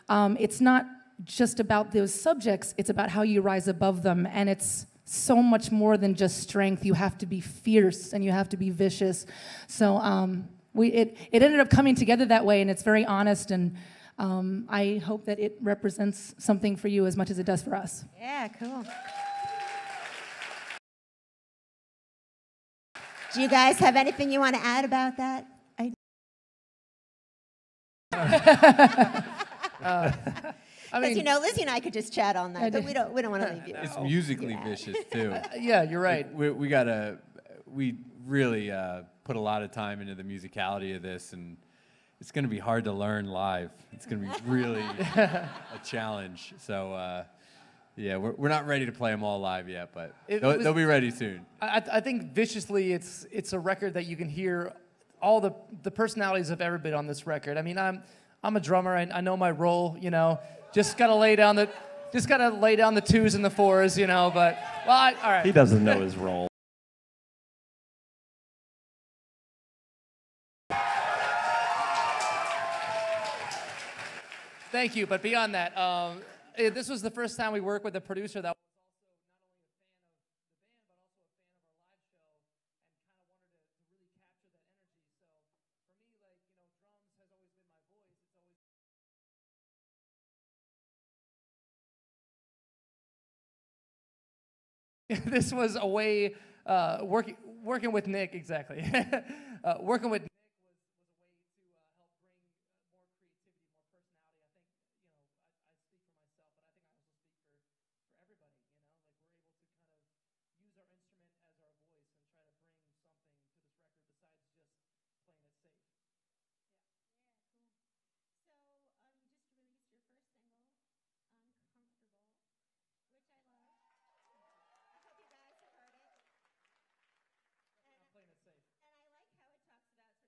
it's not just about those subjects, it's about how you rise above them, and it's so much more than just strength. You have to be fierce and you have to be vicious. So it ended up coming together that way, and it's very honest, and I hope that it represents something for you as much as it does for us. Yeah, cool. Do you guys have anything you want to add about that? I mean, you know, Lizzie and I could just chat all night, but we don't want to leave you. It's musically vicious too. Yeah, you're right. Like, we really put a lot of time into the musicality of this, and it's going to be hard to learn live. It's going to be really a challenge. So yeah, we're not ready to play them all live yet, but they'll be ready soon. I think viciously, it's a record that you can hear all the personalities of everybody on this record. I mean, I'm a drummer. I know my role. You know, just gotta lay down the twos and the fours. You know, but well, all right. He doesn't know his role. Thank you. But beyond that, this was the first time we worked with a producer that was this was a way working with Nick, exactly. Working with Nick was a way to help bring more creativity, more personality. I think, you know, I speak for myself, but I think I also speak for everybody, you know? Like, we're able to kind of use our instrument as our voice and try to bring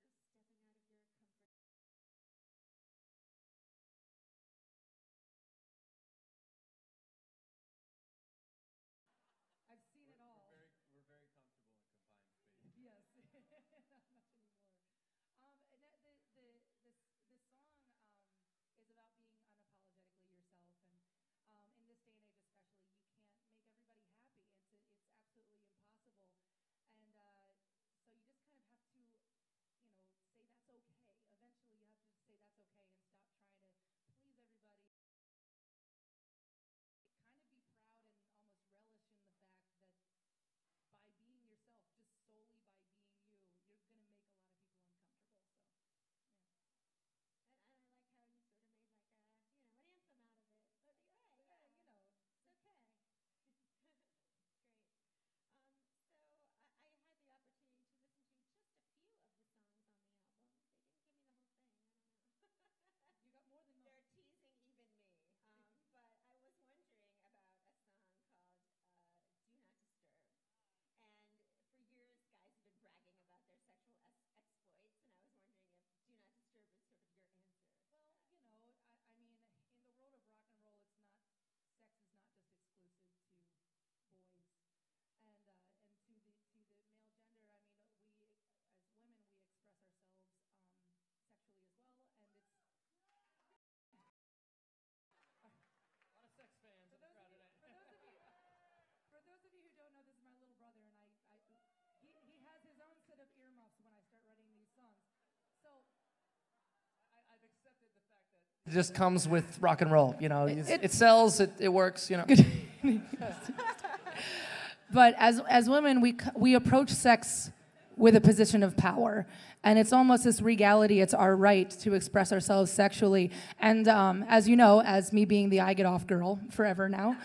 something to this record besides just playing it safe. I've seen it all. We're very comfortable in confined spaces. Yes, not much anymore. This song is about being unapologetically yourself, and in this day and age especially, you can't make everybody happy. It's absolutely impossible, and so you just kind of have to, you know, say that's okay. Eventually, you have to just say that's okay and stop trying to please everybody. Kind of be proud and almost relish in the fact that by being yourself, just solely by being you, you're going to make a lot of people uncomfortable. So, yeah. And I like how you sort of made like a, you know, an anthem out of it. But yeah, you know, it's okay. It's great. So I had the opportunity to listen to just a few of the songs on the album. They didn't give me the whole thing. I don't know. You got more than most. They're teasing even me. But I was wondering about a song called Do Not Disturb. And for years, guys have been bragging about their sexual exploits, and I was wondering if Do Not Disturb is sort of your answer. Well, you know, I mean, in the world of rock and roll, sex is not just exclusive to boys. And to the male gender, I mean, we, as women, we express ourselves sexually as well, and it's... A lot of sex fans in the crowd today. For those of you who don't know, this is my little brother, and he has his own set of earmuffs when I start writing these songs. So I've accepted the fact that it just comes with rock and roll. You know, it sells, it works. You know. But as women, we approach sex with a position of power, and it's almost this regality. It's our right to express ourselves sexually, and as you know, as me being the I get off girl forever now,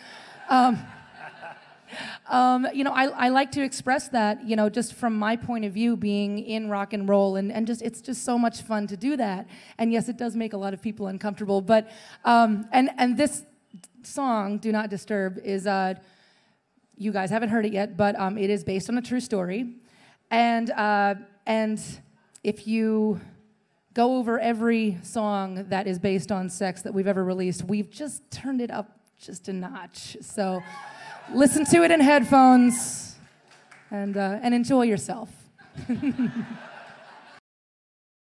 you know, I like to express that, you know, just from my point of view, being in rock and roll, and just it's just so much fun to do that. And yes, it does make a lot of people uncomfortable, but and this song, Do Not Disturb, is you guys haven't heard it yet, but it is based on a true story, and if you go over every song that is based on sex that we've ever released, we've just turned it up just a notch. So listen to it in headphones and enjoy yourself.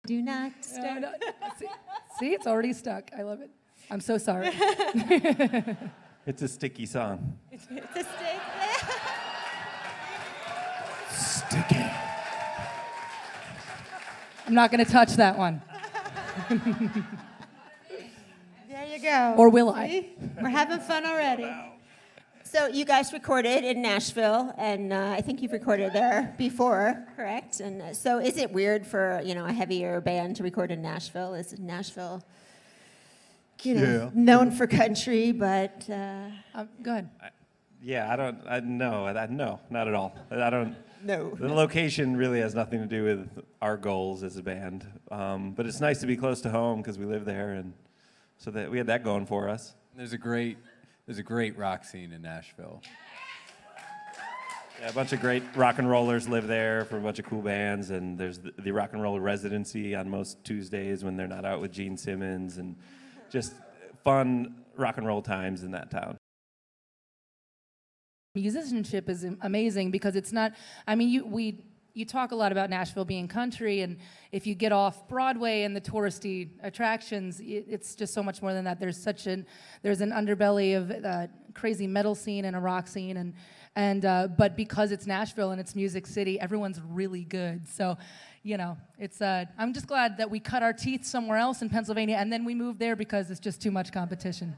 Do not disturb. See, it's already stuck. I love it. I'm so sorry. It's a sticky song. It's a stick. Sticky. I'm not going to touch that one. There you go. Or will I? See? We're having fun already. So you guys recorded in Nashville, and I think you've recorded there before, correct? And so is it weird for, a heavier band to record in Nashville? Is Nashville, known for country, but... Go ahead. Yeah, no, not at all. I don't. No. The location really has nothing to do with our goals as a band. But it's nice to be close to home because we live there, and so that we had that going for us. There's a great rock scene in Nashville. Yeah, a bunch of great rock and rollers live there from a bunch of cool bands, and there's the rock and roll residency on most Tuesdays when they're not out with Gene Simmons, and just fun rock and roll times in that town. Musicianship is amazing because it's not, you talk a lot about Nashville being country, and if you get off Broadway and the touristy attractions, it's just so much more than that. There's an underbelly of crazy metal scene and a rock scene, but because it's Nashville and it's Music City, everyone's really good. So, it's I'm just glad that we cut our teeth somewhere else in Pennsylvania and then we moved there because it's just too much competition.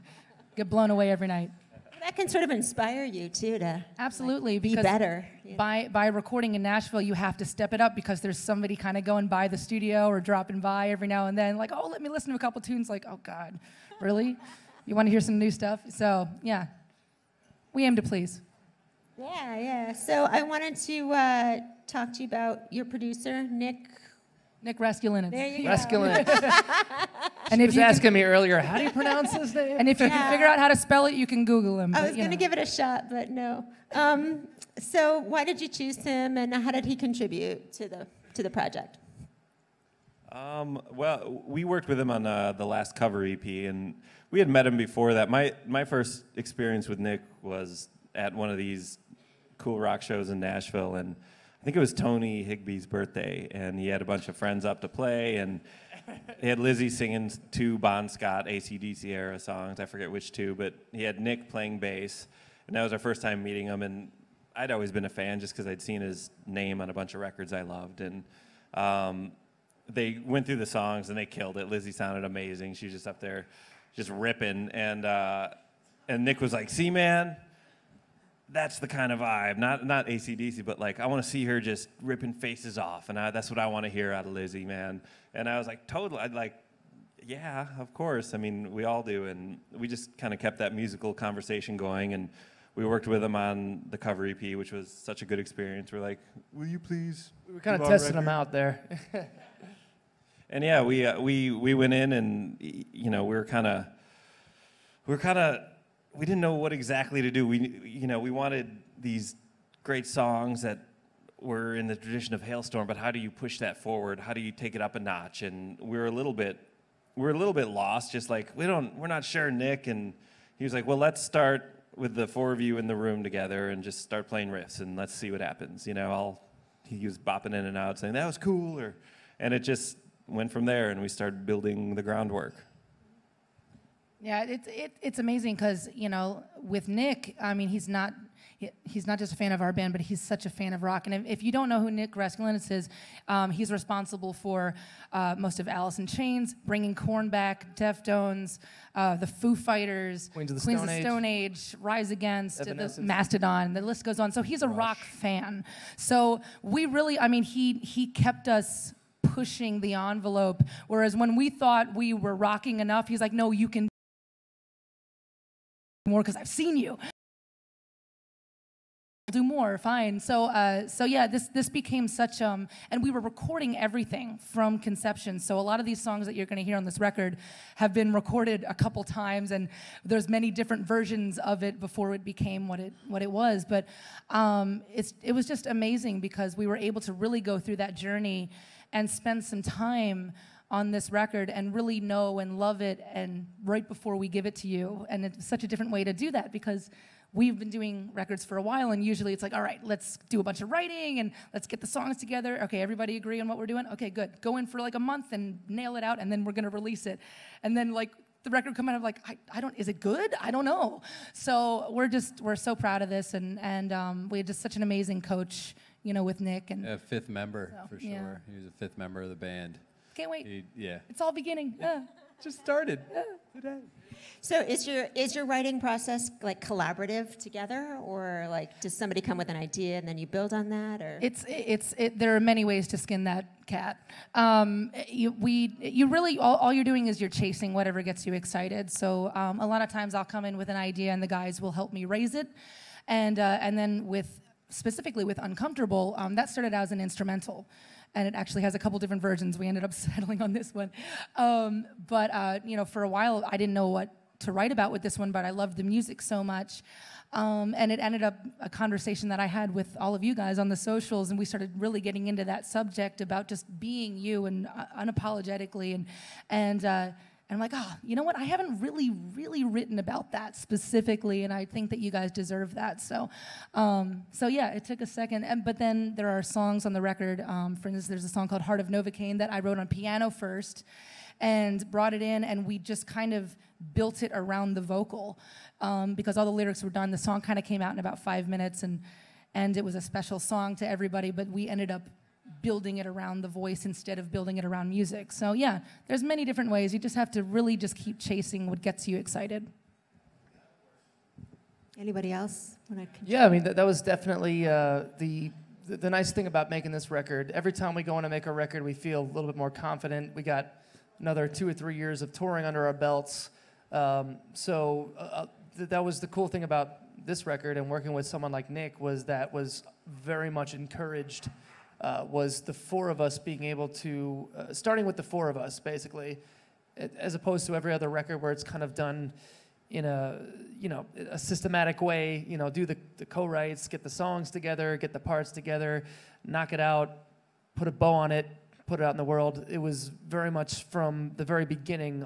Get blown away every night. That can sort of inspire you, too, to absolutely be better. By recording in Nashville, you have to step it up because there's somebody kind of going by the studio or dropping by every now and then, like, oh, let me listen to a couple tunes. Like, oh, God, really? You want to hear some new stuff? So, yeah, we aim to please. Yeah. So I wanted to talk to you about your producer, Nick Raskulinets. There you go. Raskulinets. And He if was you asking me earlier, how do you pronounce his name? And if you can figure out how to spell it, you can Google him. I was going to give it a shot, but no. So why did you choose him, and how did he contribute to the project? Well, we worked with him on the last cover EP, and we had met him before that. My first experience with Nick was at one of these cool rock shows in Nashville, and I think it was Tony Higbee's birthday, and he had a bunch of friends up to play, and they had Lizzie singing 2 Bon Scott AC/DC era songs. I forget which 2, but he had Nick playing bass, and that was our first time meeting him, and I'd always been a fan just because I'd seen his name on a bunch of records I loved, and they went through the songs, and they killed it. Lizzie sounded amazing. She was just up there just ripping, and Nick was like, see, man, that's the kind of vibe, not AC/DC, but like I want to see her just ripping faces off, and that's what I want to hear out of Lizzie, man. And I was like, totally. I'd like, yeah, of course. I mean, we all do, and we just kind of kept that musical conversation going, and we worked with him on the cover EP, which was such a good experience. We're like, will you please? We were kind of testing him out there. And yeah, we went in, and we didn't know what exactly to do. We wanted these great songs that were in the tradition of Halestorm, but how do you push that forward? How do you take it up a notch? And we were a little bit lost, just like we're not sure, Nick. And he was like, well, let's start with the 4 of you in the room together and just start playing riffs and let's see what happens. He was bopping in and out saying that was cool, and it just went from there, and we started building the groundwork. Yeah, it's amazing because, with Nick, I mean, he's not just a fan of our band, but he's such a fan of rock. And if you don't know who Nick Raskulinets is, he's responsible for most of Alice in Chains, bringing Korn back, Deftones, the Foo Fighters, Queens of the Stone Age, Rise Against, Evanescence. Mastodon, the list goes on. So he's a rock fan. So we really, he kept us pushing the envelope, whereas when we thought we were rocking enough, he's like, no, you can more because I've seen you. Do more, fine. So yeah, this became such and we were recording everything from conception. So a lot of these songs that you're going to hear on this record have been recorded a couple times, and there's many different versions of it before it became what it was. But it was just amazing because we were able to really go through that journey and spend some time on this record and really know and love it, and right before we give it to you. And it's such a different way to do that because we've been doing records for a while, and usually it's like, all right, let's do a bunch of writing and let's get the songs together. Okay, everybody agree on what we're doing? Okay, good. Go in for like a month and nail it out, and then we're gonna release it. And then like the record come out of like, I don't, is it good? I don't know. So we're so proud of this, and we had just such an amazing coach, you know, with Nick. And A fifth member, So, for sure. yeah. He was a fifth member of the band. can't wait. Yeah. It's all beginning. Just started today. So is your writing process like collaborative together, or like does somebody come with an idea and then you build on that, or? There are many ways to skin that cat. You really all you're doing is you're chasing whatever gets you excited. So a lot of times I'll come in with an idea and the guys will help me raise it, and then specifically with Uncomfortable, that started out as an instrumental. And it actually has a couple different versions. We ended up settling on this one. But you know, for a while, I didn't know what to write about with this one, but I loved the music so much. And it ended up a conversation that I had with all of you guys on the socials, and we started really getting into that subject about just being you and unapologetically. And I'm like, you know what? I haven't really written about that specifically, and I think that you guys deserve that. So yeah, it took a second. But then there are songs on the record. For instance, there's a song called Heart of Novocaine that I wrote on piano first and brought it in, and we just kind of built it around the vocal because all the lyrics were done. The song kind of came out in about 5 minutes, and it was a special song to everybody, but we ended up building it around the voice instead of building it around music. So yeah, there's many different ways. You just have to really just keep chasing what gets you excited. Anybody else want to? Yeah, I mean, that was definitely the nice thing about making this record. Every time we go in to make a record, we feel a little bit more confident. We got another 2 or 3 years of touring under our belts. That was the cool thing about this record, and working with someone like Nick was very much encouraged. Was the four of us being able to, starting with the four of us, basically, as opposed to every other record where it's kind of done in a systematic way, do the co-writes, get the songs together, get the parts together, knock it out, put a bow on it, put it out in the world. It was very much from the very beginning,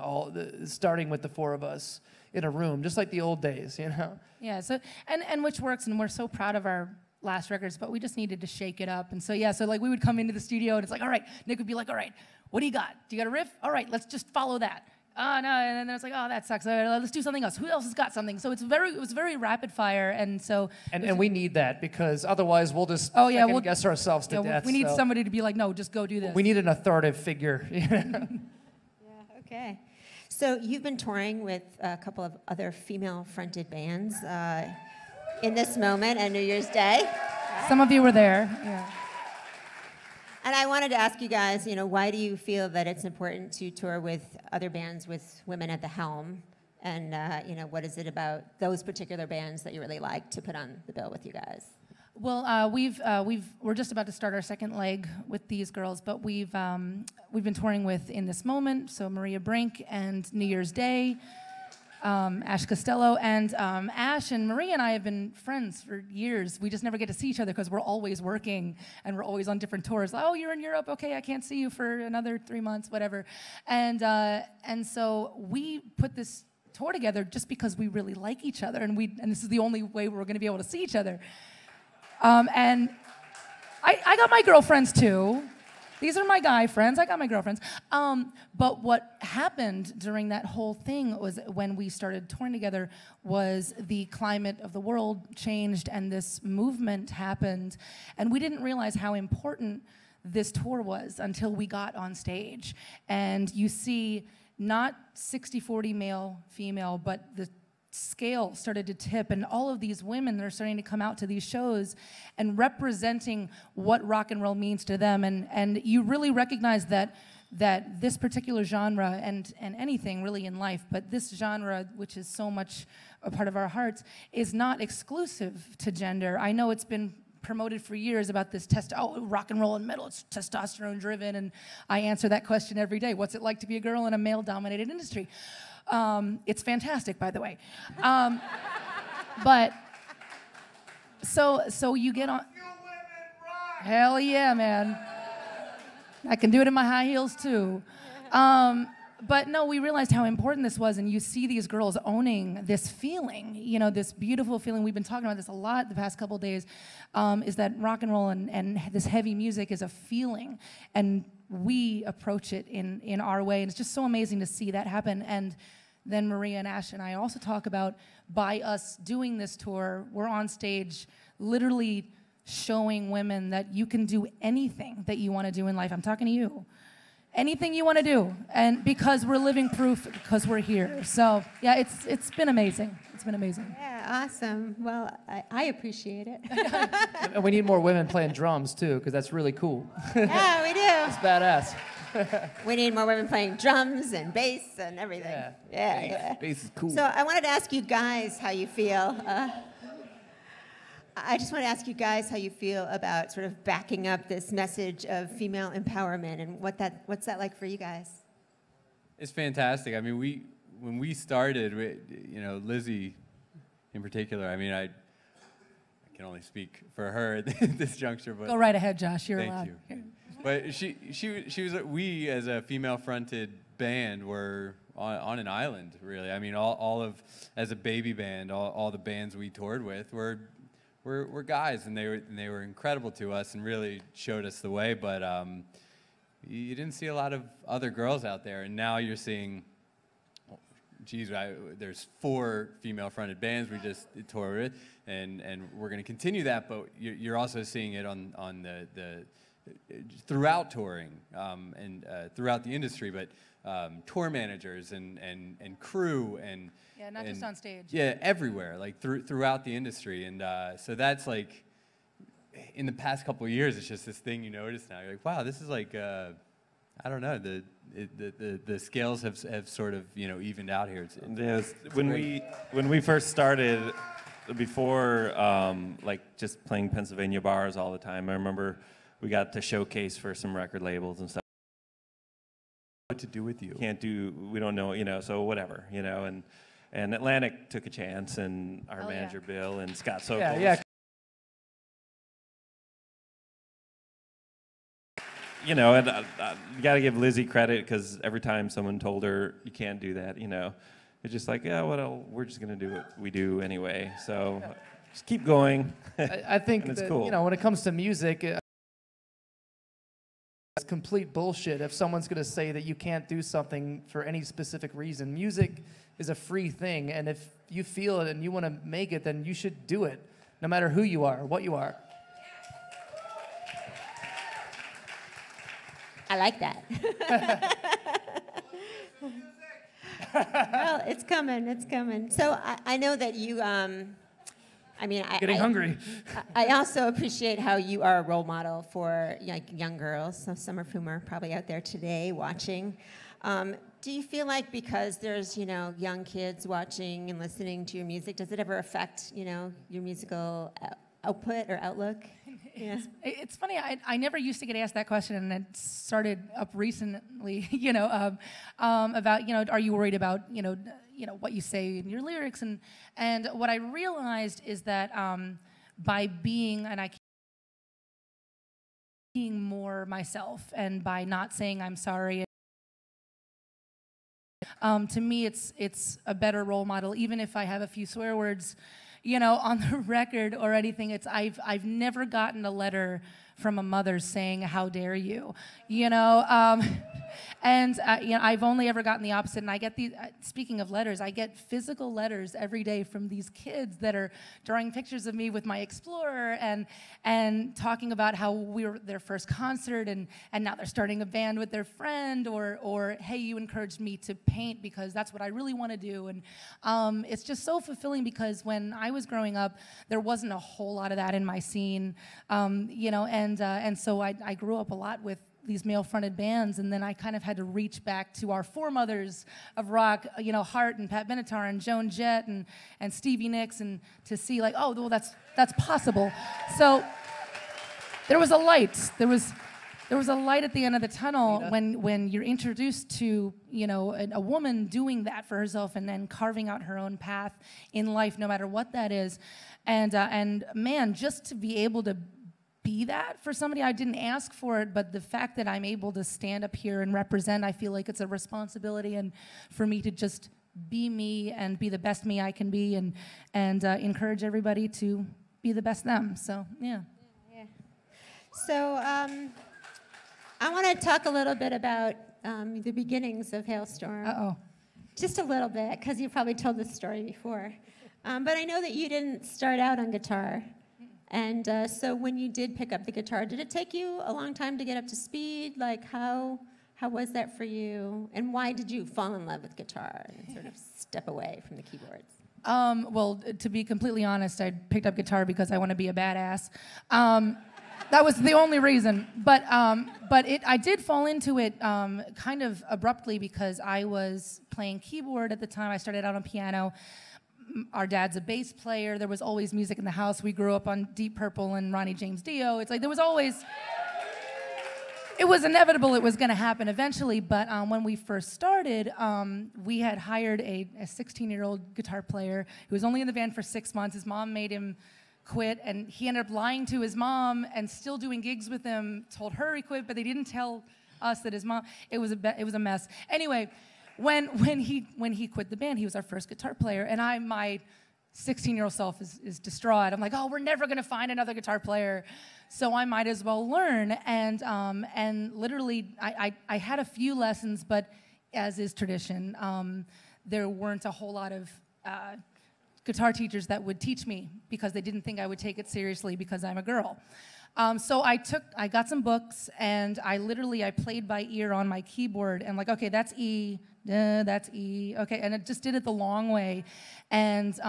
starting with the four of us in a room, just like the old days, Yeah, so, and which works, and we're so proud of our last records, but we just needed to shake it up. And so, yeah, so like we would come into the studio and it's like, all right, Nick would be like, all right, what do you got? Do you got a riff? All right, let's just follow that. Oh, no, and then it's like, oh, that sucks. All right, let's do something else. Who else has got something? So it was very rapid fire, and so... And we need that, because otherwise we'll just we'll guess ourselves to death. We need somebody to be like, no, just go do this. We need an authoritative figure. Yeah, okay. So you've been touring with a couple of other female-fronted bands in this moment on New Year's Day. Some of you were there. Yeah. And I wanted to ask you guys, why do you feel that it's important to tour with other bands with women at the helm? And, what is it about those particular bands that you really like to put on the bill with you guys? Well, we're just about to start our second leg with these girls, but we've been touring with In This Moment, so Maria Brink, and New Year's Day, Ash Costello, and Ash and Maria and I have been friends for years. We just never get to see each other because we're always working and we're always on different tours. Oh, you're in Europe? Okay, I can't see you for another 3 months, whatever. And so we put this tour together just because we really like each other, and this is the only way we're going to be able to see each other. And I got my girlfriends too. These are my guy friends. I got my girlfriends. But what happened during that whole thing was when we started touring together was the climate of the world changed and this movement happened. And we didn't realize how important this tour was until we got on stage. And you see not 60-40 male-female, but the scale started to tip, and all of these women are starting to come out to these shows and representing what rock and roll means to them, and you really recognize that this particular genre and anything really in life, but this genre, which is so much a part of our hearts, is not exclusive to gender. I know it's been promoted for years about this rock and roll and metal, it's testosterone driven, and I answer that question every day. What's it like to be a girl in a male dominated industry? It's fantastic, by the way. But so you get on. Hell yeah, man. I can do it in my high heels too. But no, we realized how important this was, and you see these girls owning this feeling, this beautiful feeling. We've been talking about this a lot the past couple of days, is that rock and roll and this heavy music is a feeling, and we approach it in our way, and it's just so amazing to see that happen. And than Maria and Ash and I also talk about. By us doing this tour, we're on stage literally showing women that you can do anything that you want to do in life. I'm talking to you. Anything you want to do, and because we're living proof, because we're here. So yeah, it's been amazing. It's been amazing. Yeah, awesome. Well, I appreciate it. And we need more women playing drums too, because that's really cool. Yeah, we do. It's badass. We need more women playing drums and bass and everything. Yeah. Bass is cool. So I wanted to ask you guys how you feel. I just want to ask you guys how you feel about sort of backing up this message of female empowerment and what's that like for you guys? It's fantastic. I mean, when we started, Lizzie in particular, I mean, I can only speak for her at this juncture, but Go right ahead, Josh. You're allowed. thank you. But she was, we as a female-fronted band were on an island, really. I mean, as a baby band, all the bands we toured with were guys, and they were incredible to us and really showed us the way. But you didn't see a lot of other girls out there, and now you're seeing. There's 4 female-fronted bands we just toured with, and we're going to continue that. But you're also seeing it on the throughout touring and throughout the industry, but tour managers and crew and Not just on stage. Yeah, everywhere, like throughout the industry, and so that's like in the past couple of years, it's just this thing you notice now. You're like, wow, this is like I don't know, the scales have sort of evened out here. It's when we first started, before like just playing Pennsylvania bars all the time, I remember we got to showcase for some record labels and stuff. What to do with you? We don't know, so whatever, and Atlantic took a chance, and our manager Bill and Scott Sokol. Yeah. And you got to give Lizzie credit, because every time someone told her you can't do that, it's just like, yeah, we're just gonna do what we do anyway. So just keep going. I think and it's that, cool. when it comes to music, it's complete bullshit if someone's going to say that you can't do something for any specific reason. Music is a free thing, and if you feel it and you want to make it, then you should do it, no matter who you are, what you are. I like that. Well, it's coming. So I know that you, Getting hungry. I also appreciate how you are a role model for young girls, some of whom are probably out there today watching. Do you feel like because there's, young kids watching and listening to your music, does it ever affect, your musical output or outlook? Yeah. It's funny. I never used to get asked that question, and it started up recently. About are you worried about what you say in your lyrics, and what I realized is that by being being more myself, and by not saying I'm sorry. To me, it's a better role model, even if I have a few swear words, on the record or anything. I've never gotten a letter from a mother saying, "How dare you?" And I've only ever gotten the opposite. And I get these. Speaking of letters, I get physical letters every day from these kids that are drawing pictures of me with my Explorer and talking about how we were their first concert and now they're starting a band with their friend, or hey, you encouraged me to paint because that's what I really want to do. And it's just so fulfilling, because when I was growing up, there wasn't a whole lot of that in my scene, and so I grew up a lot with these male-fronted bands, and then I kind of had to reach back to our foremothers of rock, Hart and Pat Benatar and Joan Jett and Stevie Nicks, and to see like, oh, well, that's possible. So there was a light. There was a light at the end of the tunnel when you're introduced to a woman doing that for herself and then carving out her own path in life, no matter what that is, and man, just to be able to be that for somebody. I didn't ask for it, but the fact that I'm able to stand up here and represent, I feel like it's a responsibility, and for me to just be me and be the best me I can be, and encourage everybody to be the best them. So yeah. So I want to talk a little bit about the beginnings of Halestorm. Uh-oh. Just a little bit, because you probably told this story before. But I know that you didn't start out on guitar. And so when you did pick up the guitar, did it take you a long time to get up to speed? Like, how was that for you? And why did you fall in love with guitar and sort of step away from the keyboards? Well, to be completely honest, I picked up guitar because I want to be a badass. That was the only reason. But I did fall into it kind of abruptly because I was playing keyboard at the time. I started out on piano. Our dad's a bass player. There was always music in the house. We grew up on Deep Purple and Ronnie James Dio. It's like there was always... It was inevitable it was going to happen eventually, but when we first started, we had hired a 16-year-old guitar player who was only in the band for 6 months. His mom made him quit, and he ended up lying to his mom and still doing gigs with him, told her he quit, but they didn't tell us that his mom... It was a mess. Anyway... When he quit the band, he was our first guitar player, and my 16-year-old self is distraught. I'm like, oh, we're never gonna find another guitar player, so I might as well learn. And literally, I had a few lessons, but as is tradition, there weren't a whole lot of guitar teachers that would teach me because they didn't think I would take it seriously because I'm a girl. So I got some books, and I played by ear on my keyboard, and like, okay, that's E, that's E, okay, and it just did it the long way. And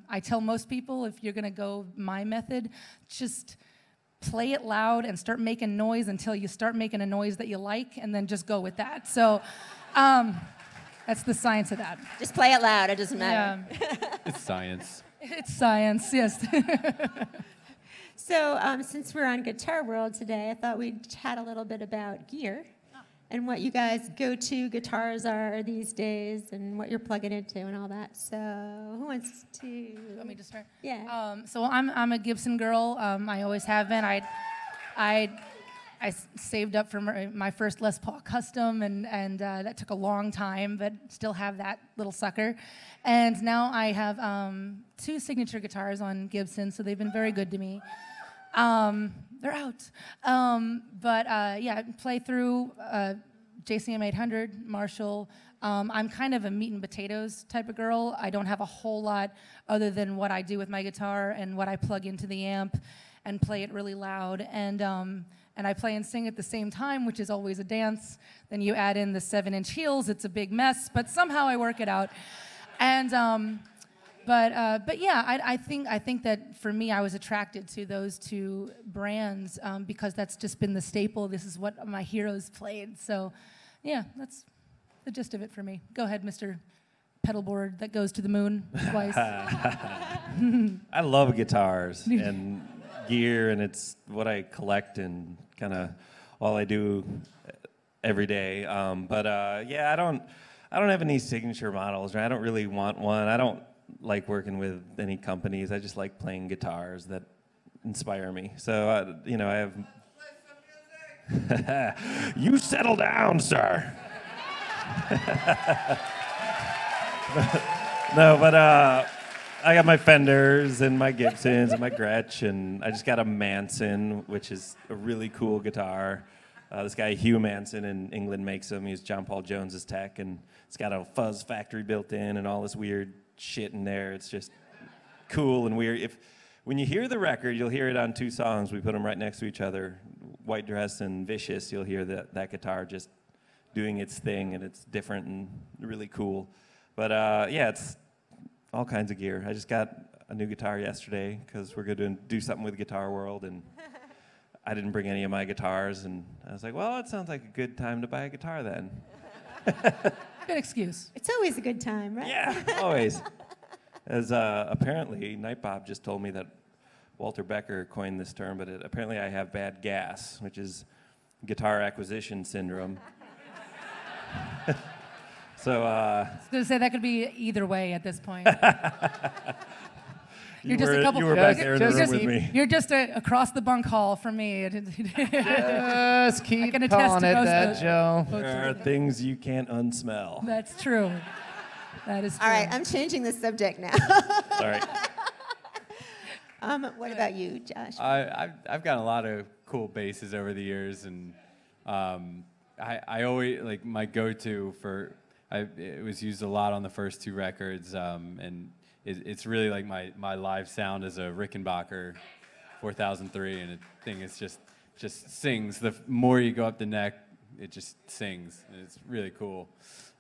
I tell most people, if you're gonna go my method, just play it loud and start making noise until you start making a noise that you like, and then just go with that. So that's the science of that. Just play it loud, it doesn't matter. Yeah. It's science. It's science, yes. So since we're on Guitar World today, I thought we'd chat a little bit about gear and what you guys' go-to guitars are these days and what you're plugging into and all that. So who wants to? You want me to start? Yeah. So I'm a Gibson girl. I always have been. I saved up for my first Les Paul Custom, and that took a long time, but still have that little sucker. And now I have 2 signature guitars on Gibson, so they've been very good to me. They're out. Yeah, I play through JCM 800, Marshall. I'm kind of a meat and potatoes type of girl. I don't have a whole lot other than what I do with my guitar and what I plug into the amp and play it really loud. And I play and sing at the same time, which is always a dance. Then you add in the 7-inch heels. It's a big mess, but somehow I work it out. And but yeah, I think that for me, I was attracted to those 2 brands because that's just been the staple. This is what my heroes played. So, yeah, that's the gist of it for me. Go ahead, Mr. Pedalboard that goes to the moon twice. I love guitars and gear, and it's what I collect and kind of all I do every day. Yeah, I don't have any signature models. Right? I don't really want one. I don't like working with any companies. I just like playing guitars that inspire me. So I have. You settle down, sir. No, but I got my Fenders and my Gibsons and my Gretsch, and I just got a Manson, which is a really cool guitar. This guy Hugh Manson in England makes them. He's John Paul Jones's tech, and it's got a fuzz factory built in and all this weird shit in there. It's just cool and weird. When you hear the record, you'll hear it on 2 songs. We put them right next to each other, White Dress and Vicious. You'll hear that guitar just doing its thing, and it's different and really cool. But yeah, it's all kinds of gear. I just got a new guitar yesterday because we're going to do something with Guitar World, and I didn't bring any of my guitars, and I was like, well, it sounds like a good time to buy a guitar then. Good excuse. It's always a good time, right? Yeah, always. As apparently, Nightbob just told me that Walter Becker coined this term, but apparently I have bad gas, which is guitar acquisition syndrome. So I was going to say that could be either way at this point. you were back there in the room with me. You're just across the bunk hall from me. Just keep attest calling to it most that, of- Joe. There are things you can't unsmell. That's true. That is true. All right, I'm changing the subject now. Sorry. What about you, Josh? I've got a lot of cool basses over the years, and I always, like, my go-to for it was used a lot on the first 2 records, and it's really like my live sound as a Rickenbacker 4003, and the thing is just sings. The more you go up the neck, it just sings, and it's really cool.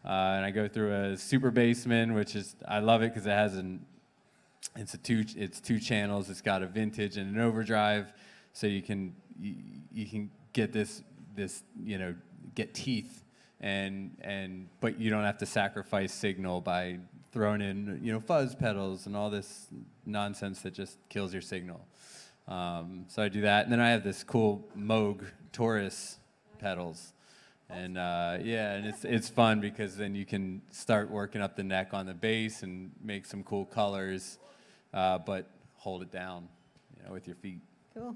And I go through a super bassman, which is, I love it because it has it's 2 channels. It's got a vintage and an overdrive, so you can get this get teeth, but you don't have to sacrifice signal by throwing in fuzz pedals and all this nonsense that just kills your signal. So I do that, and then I have this cool Moog Taurus pedals, and and it's fun because then you can start working up the neck on the bass and make some cool colors, but hold it down, with your feet. Cool.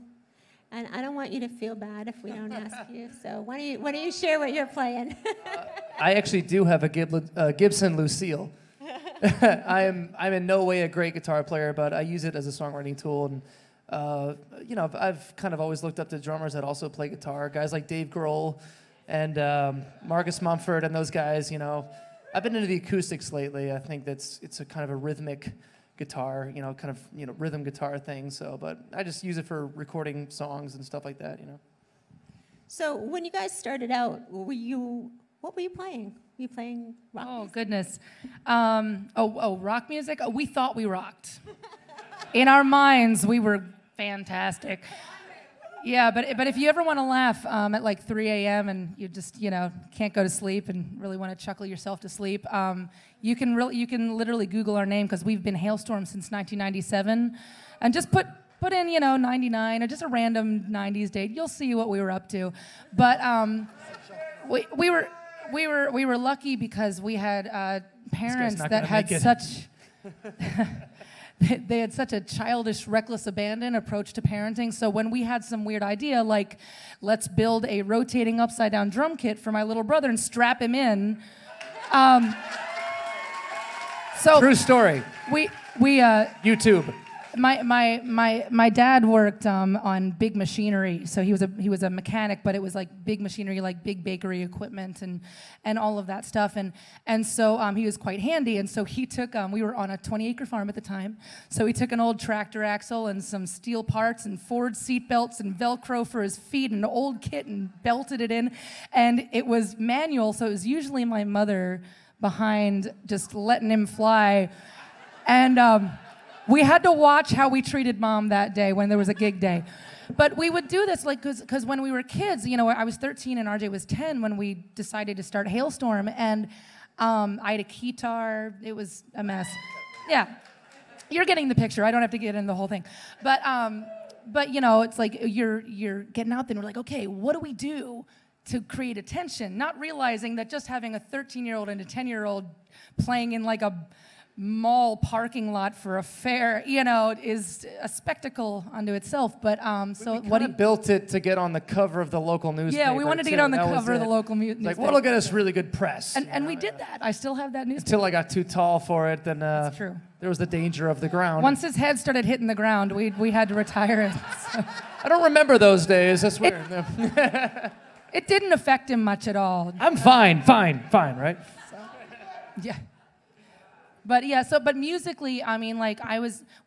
And I don't want you to feel bad if we don't ask you. So why don't you share what you're playing? I actually do have a Gibson Lucille. I'm in no way a great guitar player, but I use it as a songwriting tool. And I've kind of always looked up to drummers that also play guitar, guys like Dave Grohl and Marcus Mumford and those guys. I've been into the acoustics lately. I think it's a kind of a rhythmic guitar, rhythm guitar thing. So, but I just use it for recording songs and stuff like that. So when you guys started out, what were you playing? Were you playing rock Oh, music? goodness. Rock music? Oh, we thought we rocked. In our minds, we were fantastic. Yeah, but if you ever want to laugh at like 3 a.m. and you just, can't go to sleep and really want to chuckle yourself to sleep, you can literally Google our name because we've been Halestorm since 1997, and just put in 99 or just a random 90s date. You'll see what we were up to. But we were lucky because we had parents that had such they had such a childish, reckless abandon approach to parenting. So when we had some weird idea, like let's build a rotating upside down drum kit for my little brother and strap him in. So true story. We YouTube. My dad worked on big machinery, so he was a mechanic, but it was like big machinery, like big bakery equipment and all of that stuff, and so he was quite handy, and so he took we were on a 20-acre farm at the time, so he took an old tractor axle and some steel parts and Ford seat belts and Velcro for his feet and an old kit and belted it in, and it was manual, so it was usually my mother behind just letting him fly, and we had to watch how we treated Mom that day when there was a gig day. But we would do this, like, because when we were kids, I was 13 and RJ was 10 when we decided to start Halestorm, and I had a keytar. It was a mess. Yeah, you're getting the picture. I don't have to get into the whole thing. But it's like you're getting out there, and we're like, okay, what do we do to create attention? Not realizing that just having a 13-year-old and a 10-year-old playing in like a mall parking lot for a fair, is a spectacle unto itself. But so we kind of built it to get on the cover of the local newspaper. Yeah, we wanted to get on the cover of the local newspaper. Like, what'll get us really good press? And we did that. I still have that newspaper. Until I got too tall for it, then That's true. There was the danger of the ground. Once his head started hitting the ground, we had to retire it. So. I don't remember those days. That's weird. It didn't affect him much at all. I'm fine, right? So, yeah. But musically, I mean, like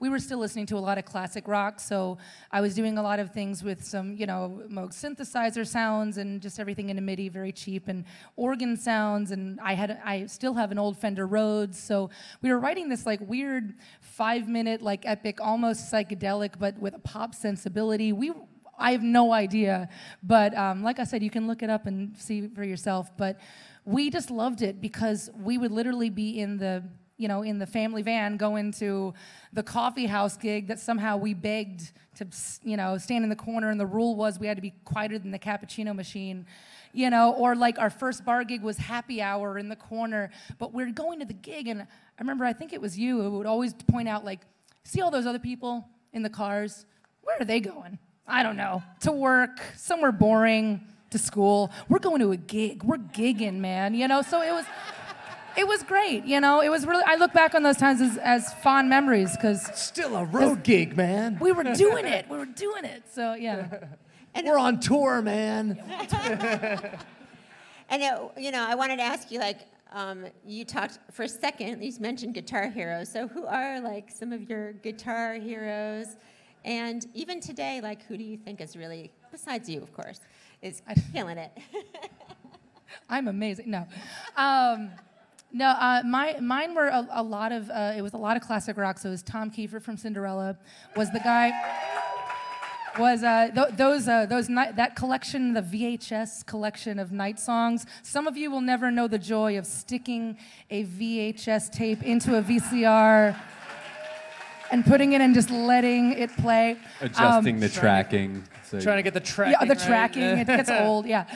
we were still listening to a lot of classic rock, so I was doing a lot of things with some, Moog synthesizer sounds and just everything in a MIDI, very cheap, and organ sounds, and I still have an old Fender Rhodes, so we were writing this like weird 5-minute, like epic, almost psychedelic, but with a pop sensibility. I have no idea, but like I said, you can look it up and see for yourself, but we just loved it because we would literally be in the family van going to the coffee house gig that somehow we begged to, stand in the corner, and the rule was we had to be quieter than the cappuccino machine, or like our first bar gig was happy hour in the corner, but we're going to the gig, and I remember, I think it was you who would always point out, like, see all those other people in the cars? Where are they going? I don't know. To work, somewhere boring, to school. We're going to a gig. We're gigging, man, so it was great, it was really, I look back on those times as fond memories, because still a road gig, man. We were doing it, so yeah. And we're on tour, man. And I wanted to ask you, like, You talked for a second, you mentioned guitar heroes. So who are like some of your guitar heroes? And even today, like who do you think is really, besides you, of course, is killing it? I'm amazing. No. Mine were a lot of, it was a lot of classic rock. So it was Tom Kiefer from Cinderella, was the guy, was that collection, the VHS collection of night songs. Some of you will never know the joy of sticking a VHS tape into a VCR and putting it and just letting it play. Adjusting the tracking. So Trying to get the tracking. Yeah, the right? tracking, it gets old, yeah.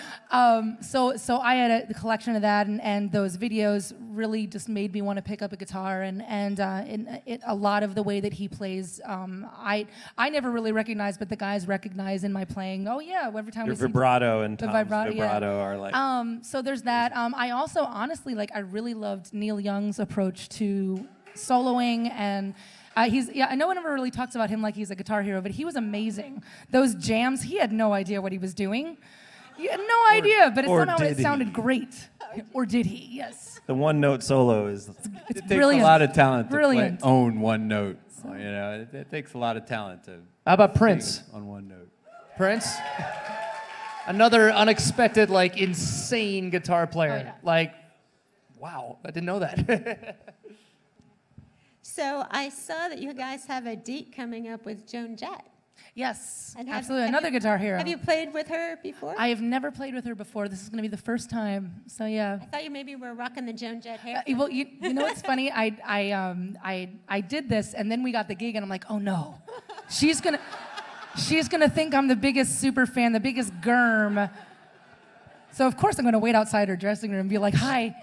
So I had a collection of that, and those videos really just made me want to pick up a guitar, and a lot of the way that he plays, I never really recognized, but the guys recognize in my playing, oh yeah, every time Your we sing. vibrato and The Tom's vibrato, yeah. vibrato are like... So there's that. I also, honestly, I really loved Neil Young's approach to soloing, and I know one never really talks about him like he's a guitar hero, but he was amazing. Those jams, he had no idea what he was doing. He had no idea, but or somehow did it he? sounded great. Or did he? Yes. The one-note solo is... It's it takes brilliant. a lot of talent to Brilliant. own one note. You know, it takes a lot of talent to How about Prince? sing on one note. Prince? Another unexpected, insane guitar player. Oh, yeah. Wow, I didn't know that. So I saw that you guys have a date coming up with Joan Jett. Yes, And absolutely. Another guitar hero. Have you played with her before? I have never played with her before. This is going to be the first time. So yeah. I thought you maybe were rocking the Joan Jett hair. Well, you know what's funny? I did this, and then we got the gig, and I'm like, oh no, she's gonna think I'm the biggest super fan, the biggest germ. So of course I'm gonna wait outside her dressing room and be like, hi,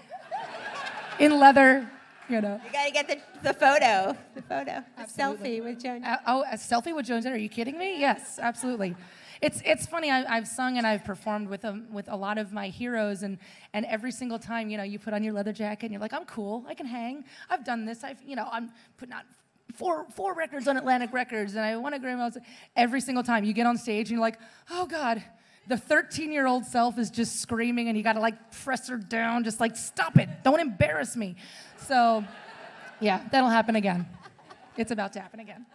in leather, you know. You gotta get the photo, a Absolutely. selfie with Joan. A selfie with Joan Jett? Are you kidding me? Yes, absolutely. It's funny. I've sung and I've performed with a lot of my heroes, and every single time, you put on your leather jacket and you're like, I'm cool. I can hang. I've done this. I'm putting out four records on Atlantic Records, and I won a Grammy. Every single time you get on stage and you're like, oh God, the 13-year-old self is just screaming, and you gotta press her down, just stop it. Don't embarrass me. So, yeah, that'll happen again. It's about to happen again.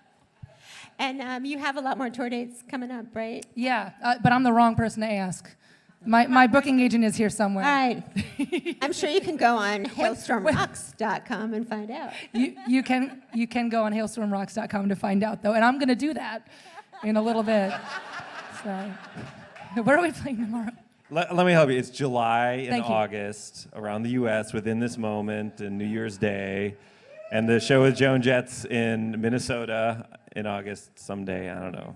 And you have a lot more tour dates coming up, right? Yeah, but I'm the wrong person to ask. My booking agent is here somewhere. All right. I'm sure you can go on hailstormrocks.com and find out. You can go on hailstormrocks.com to find out, though, and I'm going to do that in a little bit. So, where are we playing tomorrow? Let me help you. It's July and Thank you. August around the U.S. within this moment and New Year's Day. And the show with Joan Jett's in Minnesota in August someday. I don't know.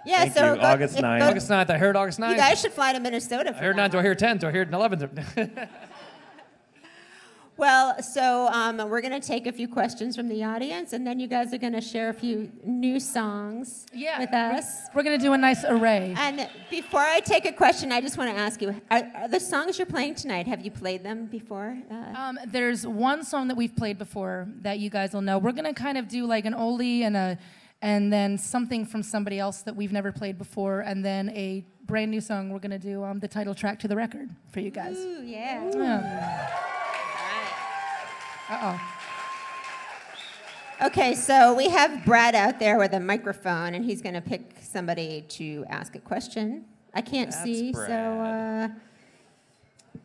Yeah, Thank so you. August 9th. August 9th. I heard August 9th. You guys should fly to Minnesota for I heard that 9th. Do I one. hear 10th? Do I hear 11th? Well, so we're going to take a few questions from the audience, and then you guys are going to share a few new songs with us. We're going to do a nice array. And before I take a question, I just want to ask you, are the songs you're playing tonight, have you played them before? There's one song that we've played before that you guys will know. We're going to kind of do an oldie and then something from somebody else that we've never played before, and then a brand new song. We're going to do the title track to the record for you guys. Ooh, yeah. Yeah. Uh-oh. Okay, so we have Brad out there with a microphone, and he's going to pick somebody to ask a question. I can't see, Brad. so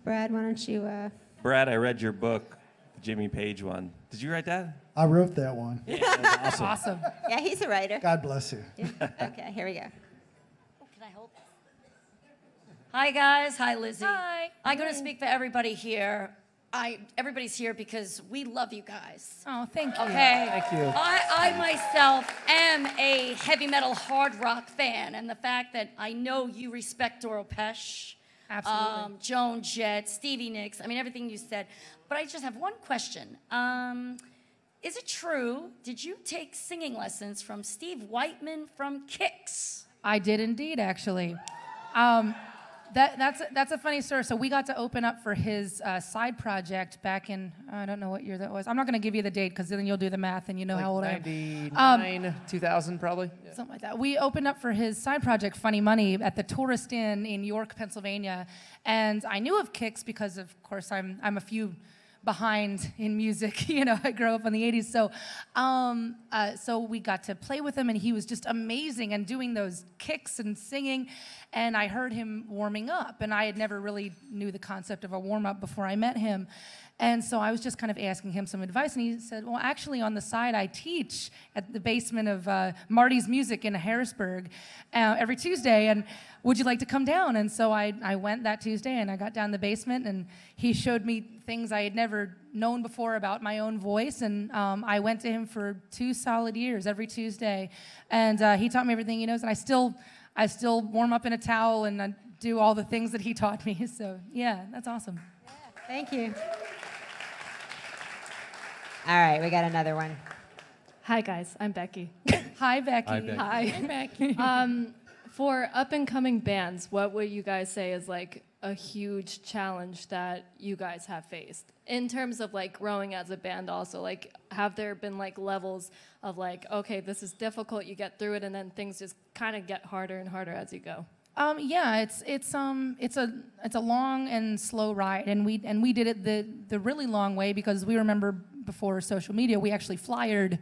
Brad, why don't you... Brad, I read your book, the Jimmy Page one. Did you write that? I wrote that one. Yeah, that was awesome. Awesome. Yeah, he's a writer. God bless you. Yeah. Okay, here we go. Oh, can I hold this? Hi, guys. Hi, Lizzie. Hi. I'm going to speak for everybody here. Everybody's here because we love you guys. Oh, thank you. Okay? Thank you. I myself am a heavy metal hard rock fan, and the fact that I know you respect Doro Pesch, Absolutely. Joan Jett, Stevie Nicks, everything you said. But I just have one question. Is it true, did you take singing lessons from Steve Whiteman from Kix? I did indeed, actually. That's a funny story. So we got to open up for his side project back in, I don't know what year that was. I'm not going to give you the date because then you'll do the math and you know how old I am. 99, 2000 probably. Yeah. Something like that. We opened up for his side project, Funny Money, at the Tourist Inn in York, Pennsylvania. And I knew of Kix because, of course, I'm a few behind in music. I grew up in the 80s. So we got to play with him, and he was just amazing and doing those kicks and singing. And I heard him warming up, and I had never really knew the concept of a warm-up before I met him. And so I was just kind of asking him some advice, and he said, well, actually, on the side, I teach at the basement of Marty's Music in Harrisburg every Tuesday, and would you like to come down? And so I went that Tuesday, and I got down the basement, and he showed me things I had never known before about my own voice, and I went to him for 2 solid years every Tuesday, and he taught me everything he knows, and I still warm up in a towel, and I do all the things that he taught me. So, yeah, that's awesome. Yeah, thank you. All right, we got another one. Hi guys, I'm Becky. Hi, Becky. Hi, Becky. Hi. Becky. For up and coming bands, what would you guys say is like a huge challenge that you guys have faced in terms of like growing as a band? Also, like, have there been like levels of like, okay, this is difficult, you get through it, and then things just kind of get harder and harder as you go? Yeah, it's a long and slow ride, and we did it the really long way, because we remember before social media, we actually flyered.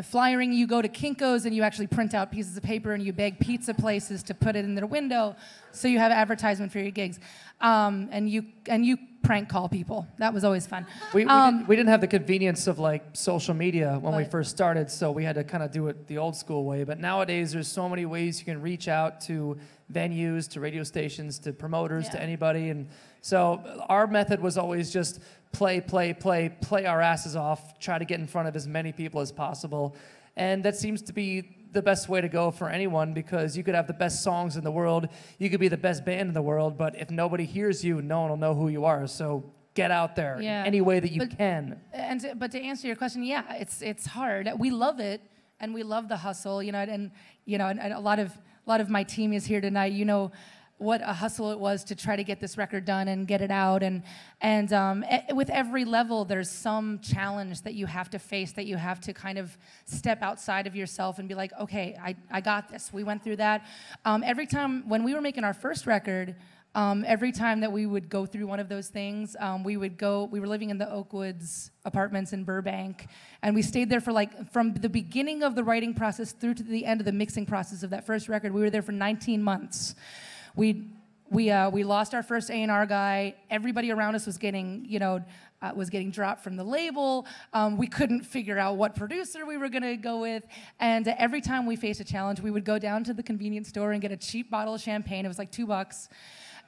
Flyering, you go to Kinko's and you actually print out pieces of paper and you beg pizza places to put it in their window, so you have advertisement for your gigs, and you prank call people. That was always fun. We didn't have the convenience of like social media when we But- first started, so we had to kind of do it the old school way. But nowadays, there's so many ways you can reach out to venues, to radio stations, to promoters, to Yeah. anybody. And so our method was always just play our asses off, try to get in front of as many people as possible. And that seems to be the best way to go for anyone, because you could have the best songs in the world, you could be the best band in the world, but if nobody hears you, no one will know who you are. So get out there in any way that you can. But to answer your question, yeah, it's hard. We love it, and we love the hustle, and a lot of my team is here tonight. What a hustle it was to try to get this record done and get it out, and with every level, there's some challenge that you have to face, that you have to kind of step outside of yourself and be like, okay, I got this. We went through that. Every time when we were making our first record, every time that we would go through one of those things, we were living in the Oakwoods apartments in Burbank, and we stayed there for from the beginning of the writing process through to the end of the mixing process of that first record. We were there for 19 months. We lost our first A&R guy. Everybody around us was getting dropped from the label. We couldn't figure out what producer we were going to go with. And every time we faced a challenge, we would go down to the convenience store and get a cheap bottle of champagne. It was like $2.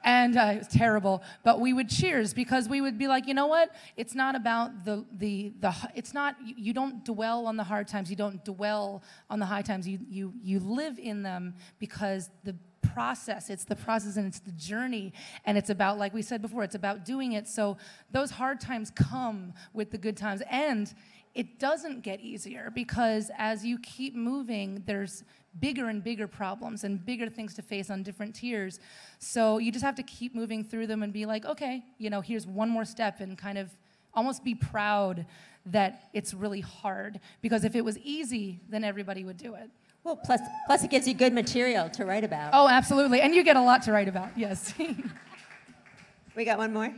And it was terrible, but we would cheers, because we would be like, you know what? It's not about it's not, you don't dwell on the hard times. You don't dwell on the high times. You live in them, because it's the process and it's the journey, and it's about, like we said before, it's about doing it. So those hard times come with the good times, and it doesn't get easier, because as you keep moving, there's bigger and bigger problems and bigger things to face on different tiers. So you just have to keep moving through them and be like, okay, here's one more step, and kind of almost be proud that it's really hard, because if it was easy, then everybody would do it. Well, plus it gives you good material to write about. Oh, absolutely. And you get a lot to write about, yes. We got one more.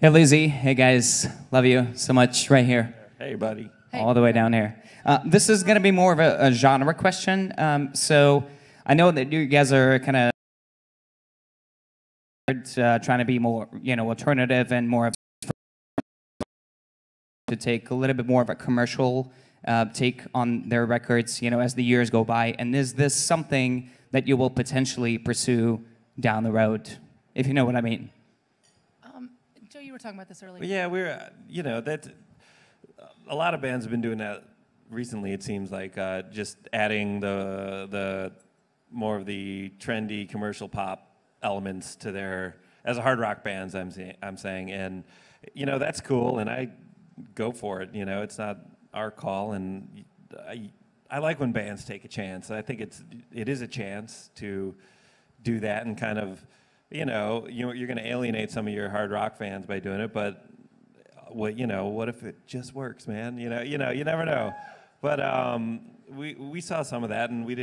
Hey, Lizzie. Hey, guys. Love you so much right here. Hey, buddy. All the way down here. This is going to be more of a genre question. So I know that you guys are kind of trying to be more, alternative and more of to take a little bit more of a commercial take on their records, as the years go by. And is this something that you will potentially pursue down the road, if you know what I mean? Joe, you were talking about this earlier. Well, yeah, we're, that a lot of bands have been doing that recently. It seems like just adding the more of the trendy commercial pop elements to their, as a hard rock bands, I'm saying, and that's cool, and I go for it. It's not our call, and I like when bands take a chance. I think it is a chance to do that, and kind of, you're going to alienate some of your hard rock fans by doing it, but what if it just works, man? You never know. But we saw some of that, and we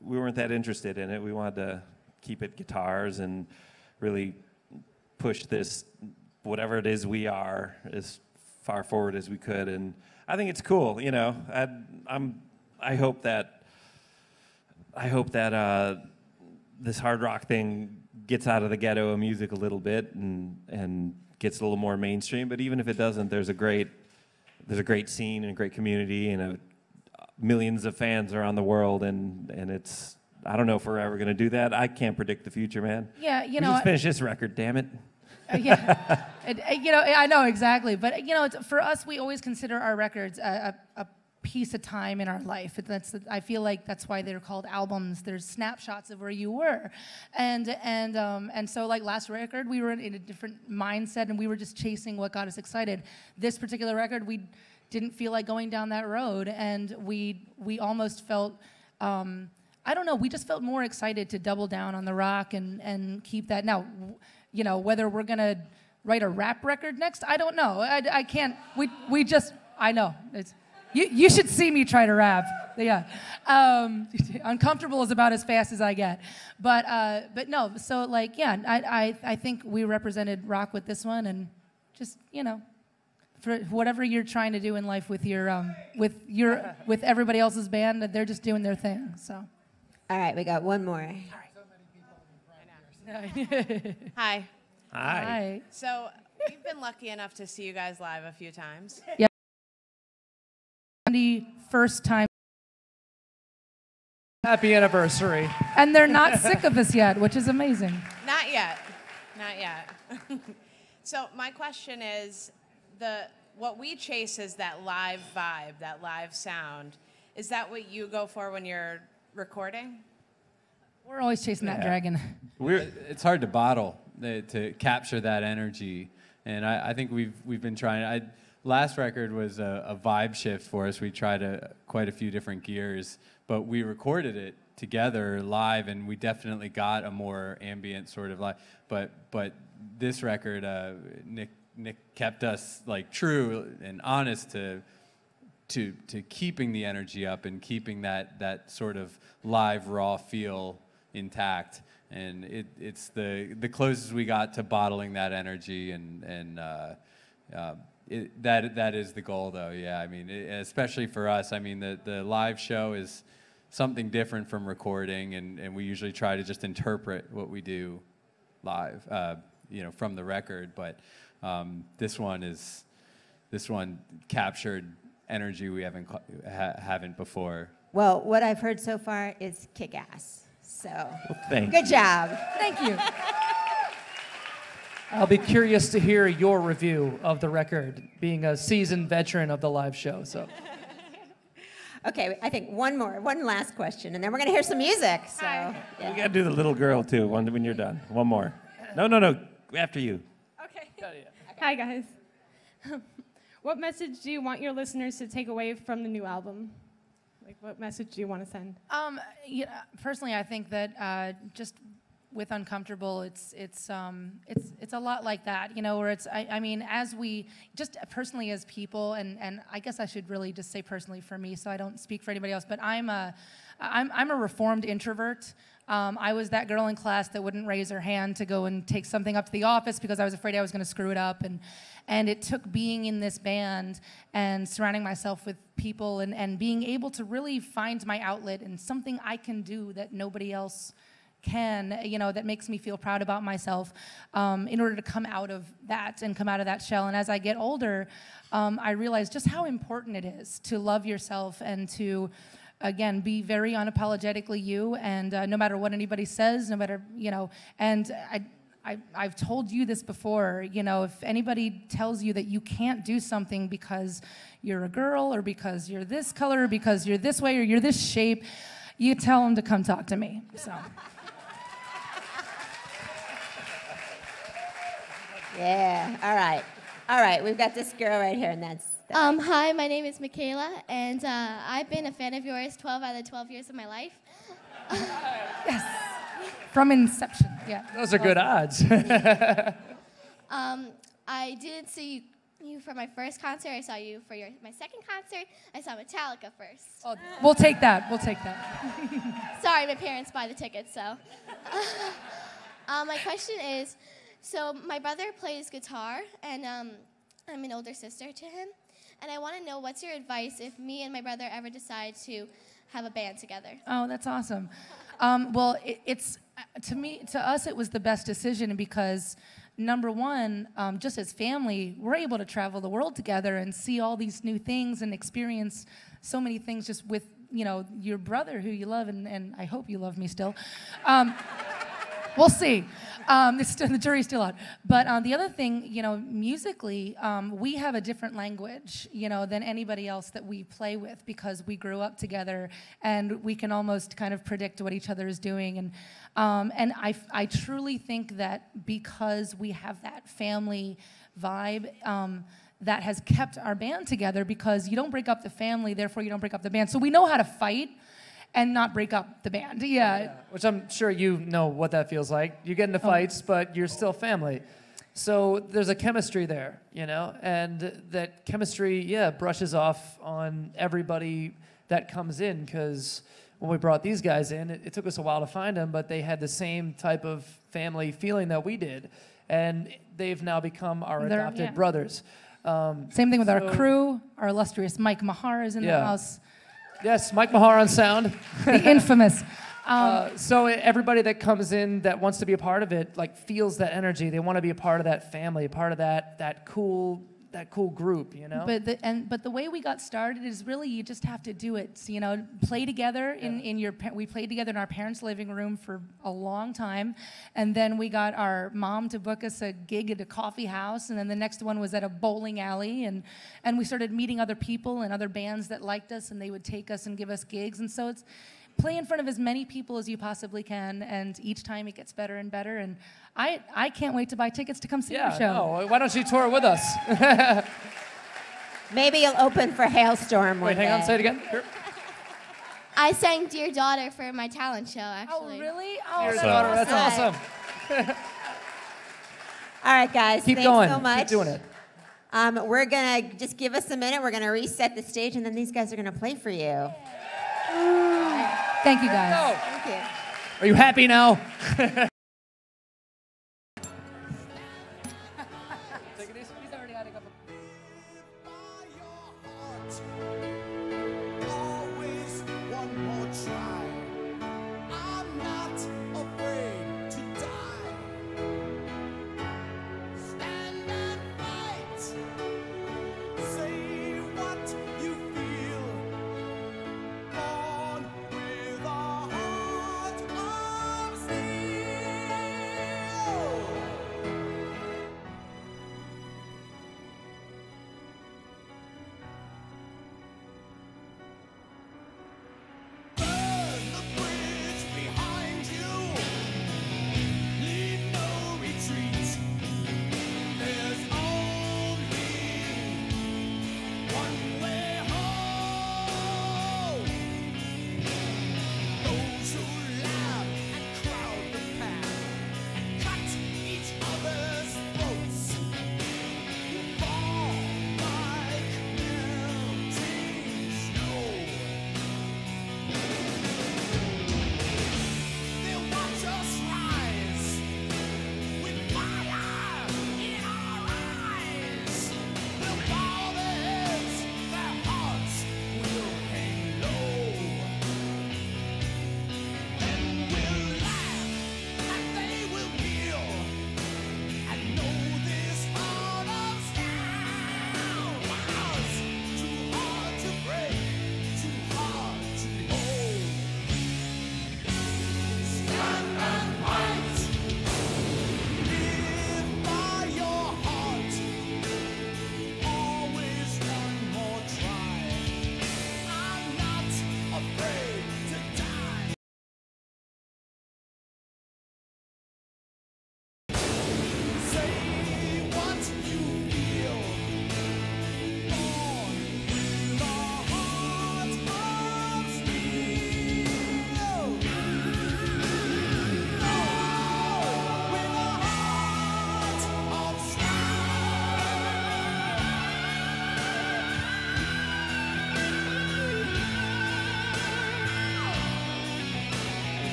weren't that interested in it. We wanted to keep it guitars and really push this whatever it is we are as far forward as we could, and I think it's cool. You know, I hope that this hard rock thing gets out of the ghetto of music a little bit and gets a little more mainstream. But even if it doesn't, there's a great scene and a great community, and millions of fans around the world, and it's. I don't know if we're ever going to do that. I can't predict the future, man. Yeah, we just finish this record, damn it. Yeah, I know exactly. But for us, we always consider our records a piece of time in our life. I feel like that's why they're called albums. There's snapshots of where you were, and so like last record, we were in a different mindset, and we were just chasing what got us excited. This particular record, we didn't feel like going down that road, and we almost felt. I don't know, we just felt more excited to double down on the rock and keep that. Now, whether we're going to write a rap record next, I don't know. I can't, I know. You should see me try to rap. Yeah. Uncomfortable is about as fast as I get. But no, so I think we represented rock with this one, and just, for whatever you're trying to do in life with with everybody else's band, they're just doing their thing, so. All right, we got one more. Hi. Hi. So we've been lucky enough to see you guys live a few times. Yeah. The first time. Happy anniversary. And they're not sick of us yet, which is amazing. Not yet. Not yet. So my question is, what we chase is that live vibe, that live sound. Is that what you go for when you're recording? We're always chasing that dragon. It's hard to bottle, to capture that energy, and I think we've been trying. Last record was a vibe shift for us. We tried quite a few different gears, but we recorded it together live, and we definitely got a more ambient sort of live. But this record, Nick kept us like true and honest to keeping the energy up and keeping that sort of live raw feel intact, and it's the closest we got to bottling that energy, and that is the goal, though. Yeah, I mean, especially for us, I mean, the live show is something different from recording, and we usually try to just interpret what we do live, from the record. But this one captured energy we haven't before. Well, what I've heard so far is kick-ass. So, good job. Thank you. I'll be curious to hear your review of the record, being a seasoned veteran of the live show. So, okay, I think one last question, and then we're gonna hear some music. So, yeah. We gotta do the little girl too. When you're done, one more. No, after you. Okay. Hi guys. What message do you want your listeners to take away from the new album? Like, what message do you want to send? Personally, I think that just with Uncomfortable, it's a lot like that, where it's, I mean, as we, just personally as people, and I guess I should really just say personally for me, so I don't speak for anybody else, but I'm a reformed introvert. I was that girl in class that wouldn't raise her hand to go and take something up to the office because I was afraid I was going to screw it up. And it took being in this band and surrounding myself with people and being able to really find my outlet and something I can do that nobody else can, that makes me feel proud about myself, in order to come out of that and come out of that shell. And as I get older, I realize just how important it is to love yourself and to, again, be very unapologetically you, and no matter what anybody says, no matter, and I've told you this before, if anybody tells you that you can't do something because you're a girl or because you're this color or because you're this way or you're this shape, you tell them to come talk to me, so. Yeah, all right, we've got this girl right here, and that's Hi, my name is Michaela, and I've been a fan of yours 12 out of the 12 years of my life. Yes, from inception, yeah. Those are good odds. I didn't see you for my first concert. I saw you for my second concert. I saw Metallica first. Oh, we'll take that. Sorry, my parents buy the tickets, so. My question is, So my brother plays guitar, and I'm an older sister to him. And I want to know, what's your advice if me and my brother ever decide to have a band together? Oh, that's awesome. Well, it's to us, it was the best decision because, number one, just as family, we're able to travel the world together and see all these new things and experience so many things just with, your brother who you love, and I hope you love me still. We'll see. The jury's still out. But the other thing, musically, we have a different language, than anybody else that we play with because we grew up together and we can almost kind of predict what each other is doing. And I truly think that because we have that family vibe, that has kept our band together because you don't break up the family, therefore you don't break up the band. So we know how to fight and not break up the band. Yeah. Which I'm sure you know what that feels like. You get into fights, but you're still family. So there's a chemistry there, and that chemistry, brushes off on everybody that comes in, because when we brought these guys in, it took us a while to find them, but they had the same type of family feeling that we did, and they've now become our adopted brothers. Same thing with our crew. Our illustrious Mike Mahar is in the house. Yes, Mike Mahar on sound. The infamous. So everybody that comes in that wants to be a part of it, feels that energy. They want to be a part of that family, a part of that cool group, But the way we got started is really you just have to do it. So, play together we played together in our parents' living room for a long time, and then we got our mom to book us a gig at a coffee house, and then the next one was at a bowling alley, and we started meeting other people and other bands that liked us, and they would take us and give us gigs, and so it's play in front of as many people as you possibly can, and each time it gets better and better. And I can't wait to buy tickets to come see your show. No, why don't you tour with us? Maybe you'll open for Hailstorm one day. Hang on, say it again. Sure. I sang Dear Daughter for my talent show, actually. Oh, really? Oh, Dear Daughter, that's awesome. All right, guys. Keep thanks going. so much. Keep doing it. We're going to just give us a minute. We're going to reset the stage, and then these guys are going to play for you. Thank you, guys. Thank you. Are you happy now? Born with a heart of steel.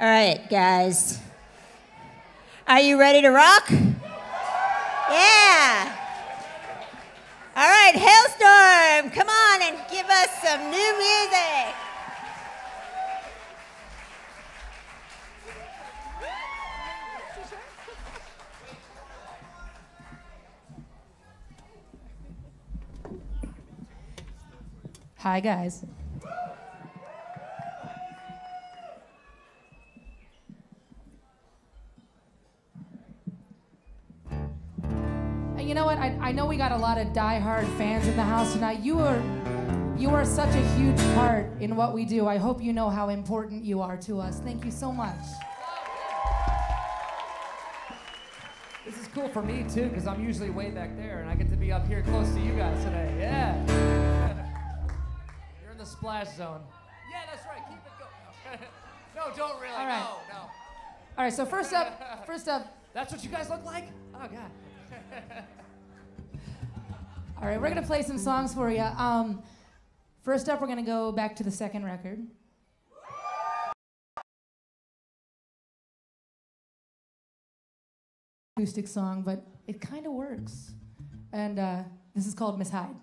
All right, guys. Are you ready to rock? Yeah. All right, Halestorm, come on and give us some new music. Hi, guys. And you know what? I know we got a lot of diehard fans in the house tonight. You are such a huge part in what we do. I hope you know how important you are to us. Thank you so much. This is cool for me too, because I'm usually way back there, and I get to be up here close to you guys today. Yeah. You're in the splash zone. Yeah, that's right. Keep it going. No, don't really. All right. No. All right. So first up. That's what you guys look like? Oh God. All right, we're gonna play some songs for you. First up, we're gonna go back to the second record. Acoustic song, but it kind of works. And this is called Miss Hyde.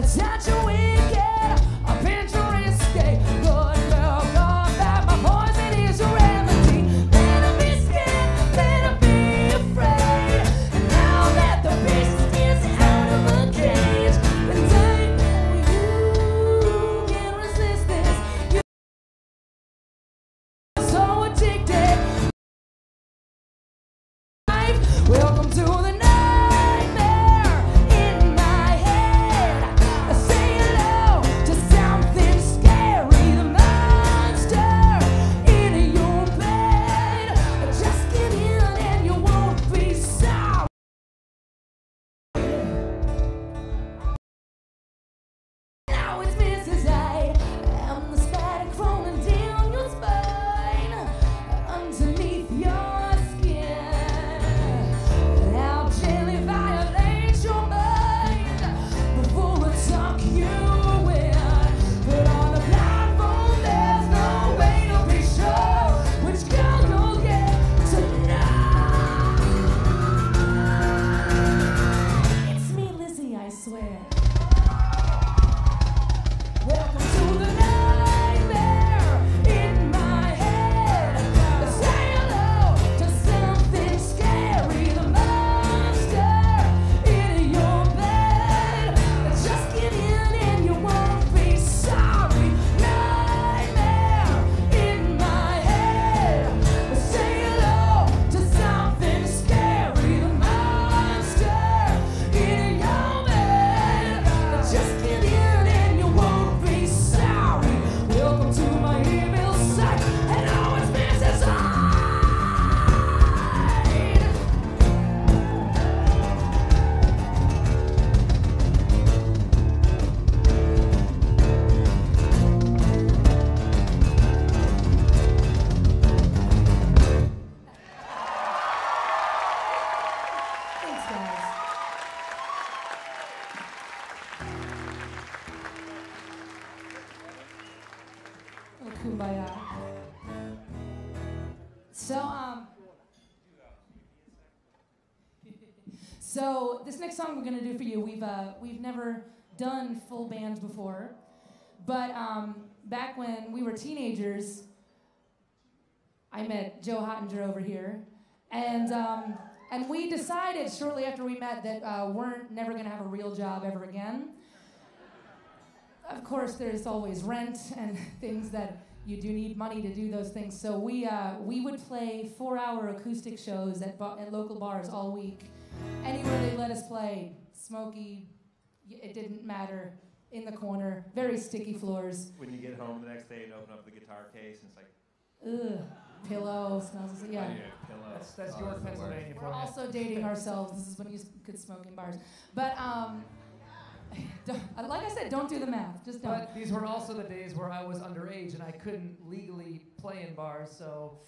Such a wicked, a Pinterest escape. Good girl, gone back. My poison is a remedy. Better be scared, better be afraid. And now that the beast is out of the cage, and I know you can't resist this. You're so addicted. Welcome to the night. Underneath your skin, out So this next song we're gonna do for you, we've never done full bands before, but back when we were teenagers, I met Joe Hottinger over here, and we decided shortly after we met that we're never gonna have a real job ever again. Of course, there's always rent and things that you do need money to do those things. So we would play 4-hour acoustic shows at local bars all week. Anywhere they let us play, smoky, it didn't matter, in the corner, very sticky floors. When you get home the next day and open up the guitar case, and it's like, Ugh, pillow smells, yeah. pillow. That's York, Pennsylvania. We're also dating ourselves. This is when you could smoke in bars. But like I said, don't do the math. Just don't. But these were also the days where I was underage and I couldn't legally play in bars, so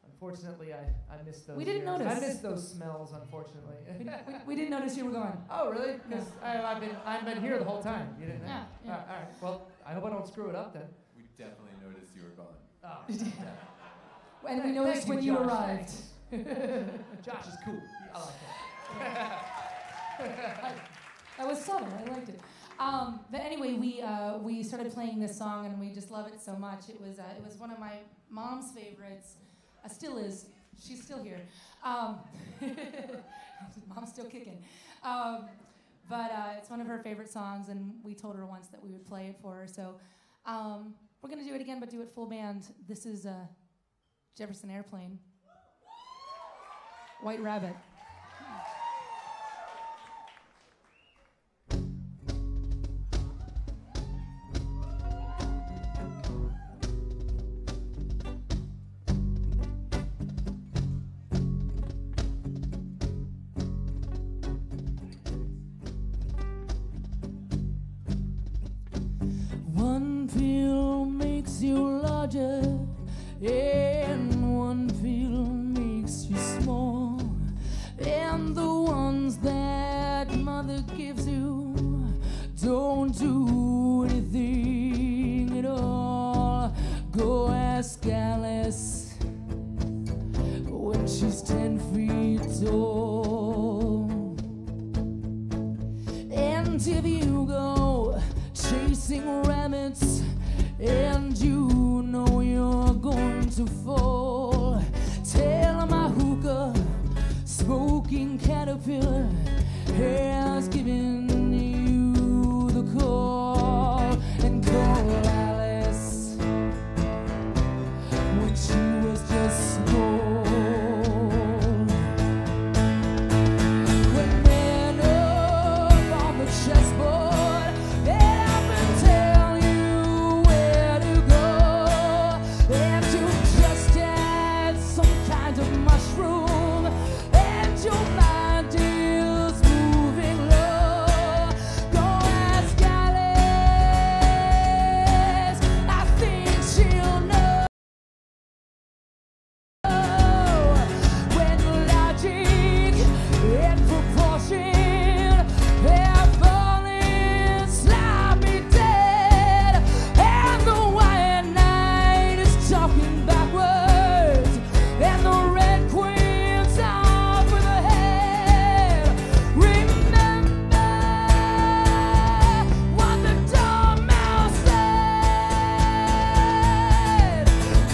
unfortunately I missed those. We didn't years. notice. I missed those smells, unfortunately. we didn't notice you were gone. Oh, really? Because I've been here the whole time. You didn't know? Yeah. All right. Well, I hope I don't screw it up then. We definitely noticed you were gone. Oh. And we noticed when you arrived. Josh is cool. I like that. That was subtle. I liked it. But anyway, we started playing this song and we just love it so much. It was one of my mom's favorites. Still is. She's still here. Mom's still kicking. But it's one of her favorite songs, and we told her once that we would play it for her. So we're gonna do it again, but do it full band. This is Jefferson Airplane. White Rabbit. One pill makes you larger, and one pill makes you small, and the ones that mother gives you don't do anything at all. Go ask Alice when she's 10 feet tall. And if you go chasing rabbits and you know you're going to fall, tell my hookah smoking caterpillar has given you the call. And call Alice when she was just small. When men up on the chessboard, and I've been telling you where to go, and you just had some kind of mushroom, and your mind is moving low. Go ask Alice, I think she'll know. When logic and proportion have fallen sloppy dead, and the white knight is talking backwards, and the red queen's off with her head. Remember what the dormouse said.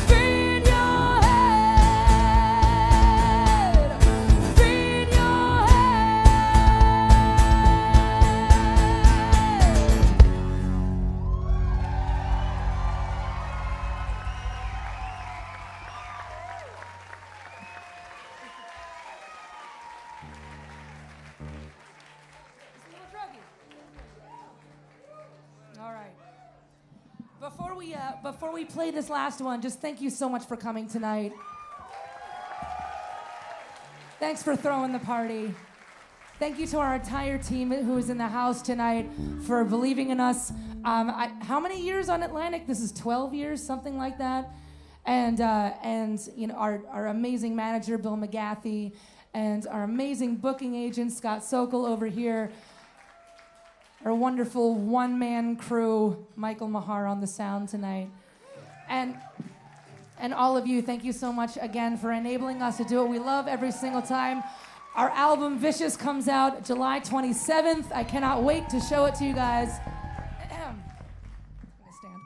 Feed your head. Feed your All right. Before we play this last one, just thank you so much for coming tonight. Thanks for throwing the party. Thank you to our entire team who is in the house tonight for believing in us. How many years on Atlantic? This is 12 years, something like that. And you know, our amazing manager, Bill McGathy, and our amazing booking agent, Scott Sokol over here. Our wonderful one-man crew, Michael Mahar on the sound tonight. And And all of you, thank you so much again for enabling us to do what we love every single time. Our album, Vicious, comes out July 27th. I cannot wait to show it to you guys. I'm gonna stand.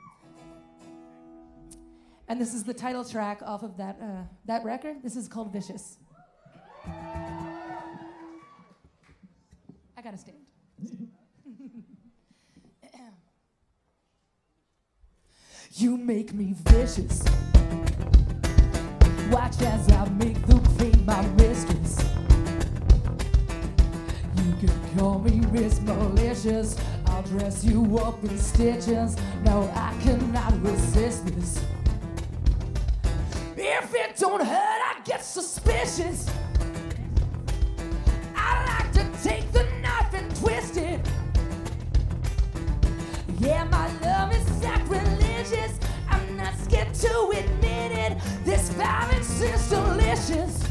And this is the title track off of that record. This is called Vicious. I gotta stand. You make me vicious. Watch as I make the pain my mistress. You can call me Miss Malicious. I'll dress you up in stitches. No, I cannot resist this. If it don't hurt, I get suspicious. I like to take the knife and twist it. Yeah, my love is sacrilegious. I'm not scared to admit it. This violence is delicious.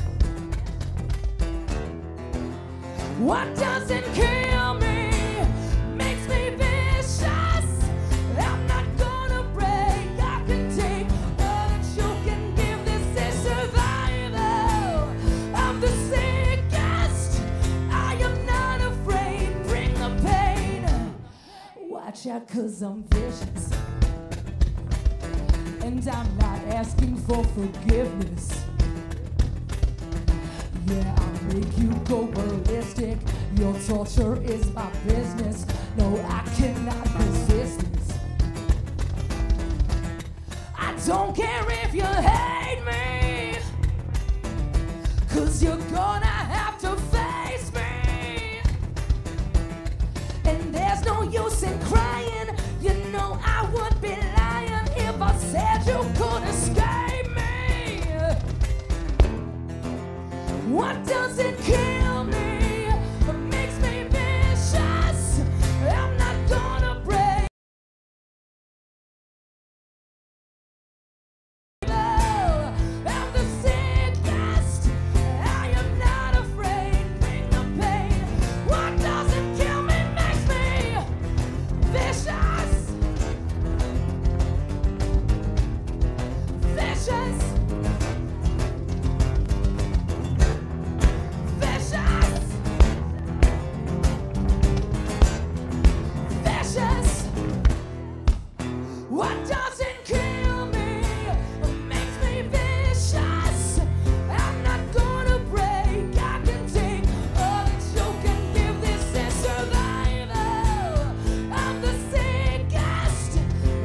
What doesn't kill me makes me vicious. I'm not gonna break. I can take all that you can give. This is survival. I'm the sickest. I am not afraid. Bring the pain. Watch out, 'cause I'm vicious. And I'm not asking for forgiveness. Yeah, I'll make you go ballistic. Your torture is my business. No, I cannot resist this. I don't care if you hate me, 'cause you're gonna have to face me. And there's no use in crying. You know I would be lying if I said you could escape me. What doesn't kill me makes me vicious. I'm not gonna break. I'm the sickest. I am not afraid. Bring the pain. What doesn't kill me makes me vicious. Vicious. Vicious. Vicious. What doesn't kill me makes me vicious. I'm not gonna break. I can take all that you can give. This is survival. I'm the sickest.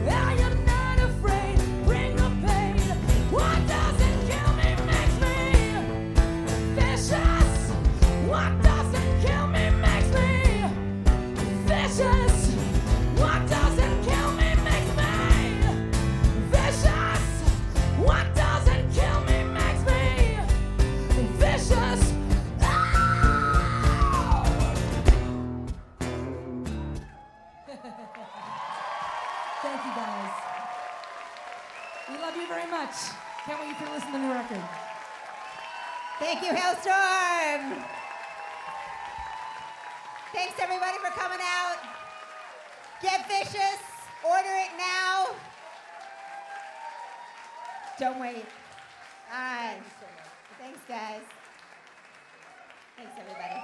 I am not afraid. Bring the pain. What doesn't kill me makes me vicious. What doesn't kill me makes me vicious. What doesn't kill me makes me vicious. What doesn't kill me makes me vicious. Thank you, guys. We love you very much. Can't wait for you to listen to the new record. Thank you, Halestorm. Thanks, everybody, for coming out. Get vicious. Order it now. Don't wait. All right. Thanks, guys. Thanks, everybody.